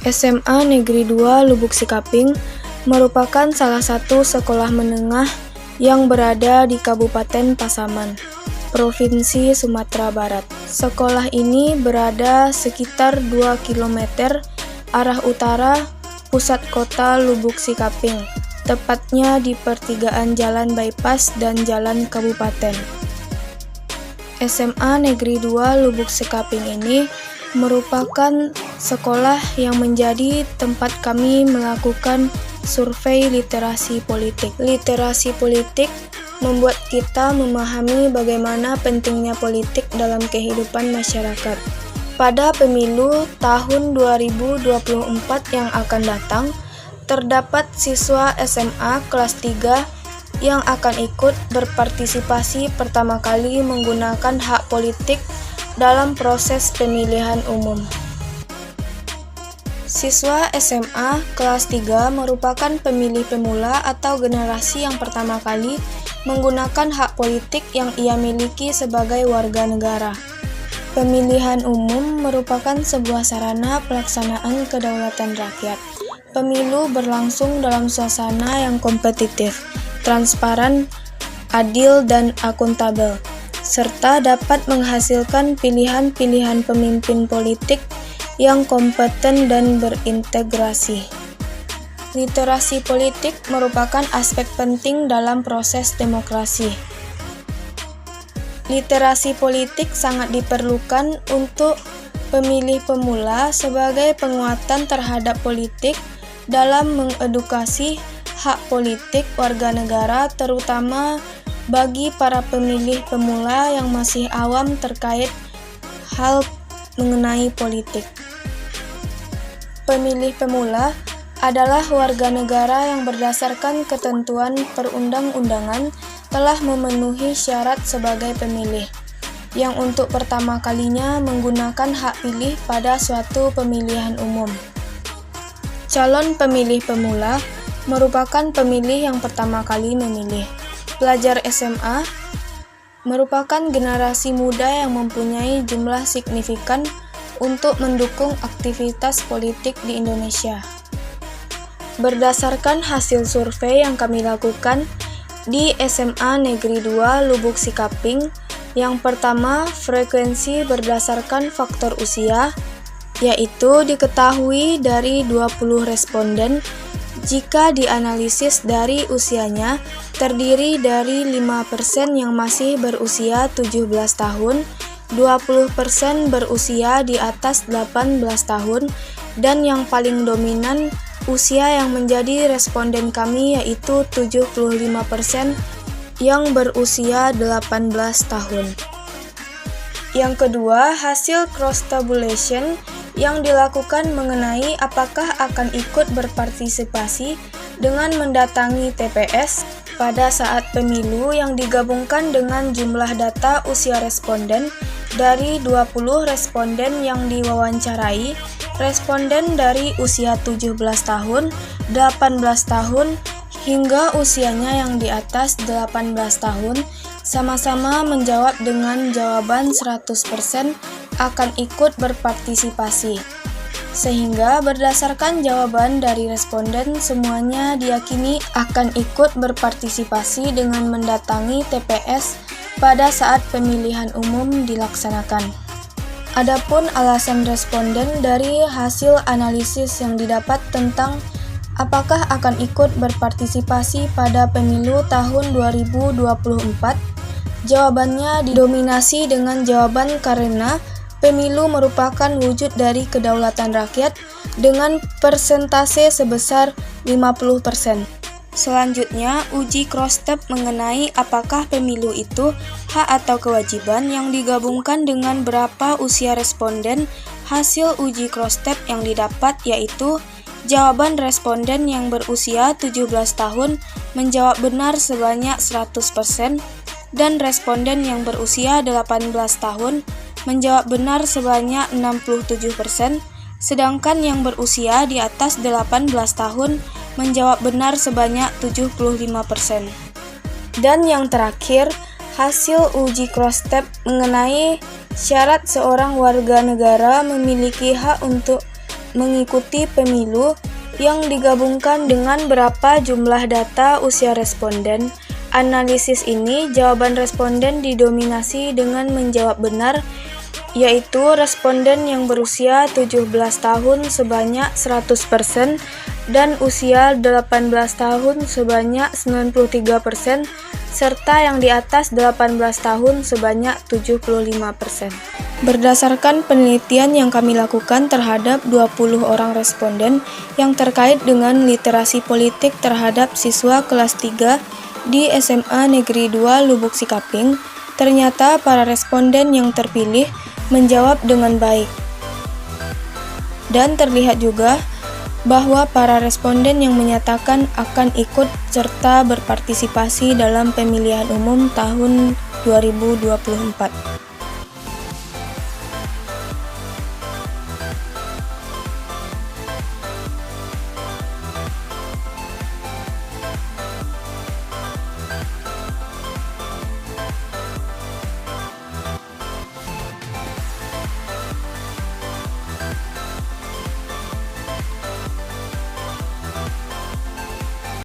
SMA Negeri 2 Lubuk Sikaping merupakan salah satu sekolah menengah yang berada di Kabupaten Pasaman, Provinsi Sumatera Barat. Sekolah ini berada sekitar 2 km arah utara pusat kota Lubuk Sikaping, tepatnya di pertigaan Jalan Bypass dan Jalan Kabupaten. SMA Negeri 2 Lubuk Sikaping ini merupakan sekolah yang menjadi tempat kami melakukan survei literasi politik. Literasi politik membuat kita memahami bagaimana pentingnya politik dalam kehidupan masyarakat. Pada pemilu tahun 2024 yang akan datang, terdapat siswa SMA kelas 3 yang akan ikut berpartisipasi pertama kali menggunakan hak politik dalam proses pemilihan umum. Siswa SMA kelas 3 merupakan pemilih pemula atau generasi yang pertama kali menggunakan hak politik yang ia miliki sebagai warga negara. Pemilihan umum merupakan sebuah sarana pelaksanaan kedaulatan rakyat. Pemilu berlangsung dalam suasana yang kompetitif, transparan, adil, dan akuntabel, serta dapat menghasilkan pilihan-pilihan pemimpin politik yang kompeten dan berintegrasi. Literasi politik merupakan aspek penting dalam proses demokrasi. Literasi politik sangat diperlukan untuk pemilih pemula sebagai penguatan terhadap politik dalam mengedukasi hak politik warga negara, terutama bagi para pemilih pemula yang masih awam terkait hal mengenai politik. Pemilih pemula adalah warga negara yang berdasarkan ketentuan perundang-undangan telah memenuhi syarat sebagai pemilih, yang untuk pertama kalinya menggunakan hak pilih pada suatu pemilihan umum. Calon pemilih pemula merupakan pemilih yang pertama kali memilih. Pelajar SMA merupakan generasi muda yang mempunyai jumlah signifikan untuk mendukung aktivitas politik di Indonesia. Berdasarkan hasil survei yang kami lakukan di SMA Negeri 2 Lubuk Sikaping, yang pertama, frekuensi berdasarkan faktor usia, yaitu diketahui dari 20 responden. Jika dianalisis dari usianya, terdiri dari 5% yang masih berusia 17 tahun, 20% berusia di atas 18 tahun, dan yang paling dominan usia yang menjadi responden kami yaitu 75% yang berusia 18 tahun. Yang kedua, hasil cross tabulation yang dilakukan mengenai apakah akan ikut berpartisipasi dengan mendatangi TPS pada saat pemilu yang digabungkan dengan jumlah data usia responden. Dari 20 responden yang diwawancarai, responden dari usia 17 tahun, 18 tahun, hingga usianya yang di atas 18 tahun sama-sama menjawab dengan jawaban 100% akan ikut berpartisipasi. Sehingga berdasarkan jawaban dari responden, semuanya diyakini akan ikut berpartisipasi dengan mendatangi TPS pada saat pemilihan umum dilaksanakan. Adapun alasan responden dari hasil analisis yang didapat tentang apakah akan ikut berpartisipasi pada pemilu tahun 2024, jawabannya didominasi dengan jawaban karena pemilu merupakan wujud dari kedaulatan rakyat dengan persentase sebesar 50%. Selanjutnya, uji cross-tab mengenai apakah pemilu itu hak atau kewajiban yang digabungkan dengan berapa usia responden. Hasil uji cross-tab yang didapat yaitu jawaban responden yang berusia 17 tahun menjawab benar sebanyak 100% dan responden yang berusia 18 tahun menjawab benar sebanyak 67%, sedangkan yang berusia di atas 18 tahun menjawab benar sebanyak 75%. Dan yang terakhir, hasil uji cross-tab mengenai syarat seorang warga negara memiliki hak untuk mengikuti pemilu yang digabungkan dengan berapa jumlah data usia responden. Analisis ini, jawaban responden didominasi dengan menjawab benar, yaitu responden yang berusia 17 tahun sebanyak 100% dan usia 18 tahun sebanyak 93%, serta yang di atas 18 tahun sebanyak 75%. Berdasarkan penelitian yang kami lakukan terhadap 20 orang responden yang terkait dengan literasi politik terhadap siswa kelas 3 di SMA Negeri 2 Lubuk Sikaping, ternyata para responden yang terpilih menjawab dengan baik. Dan terlihat juga bahwa para responden yang menyatakan akan ikut serta berpartisipasi dalam pemilihan umum tahun 2024.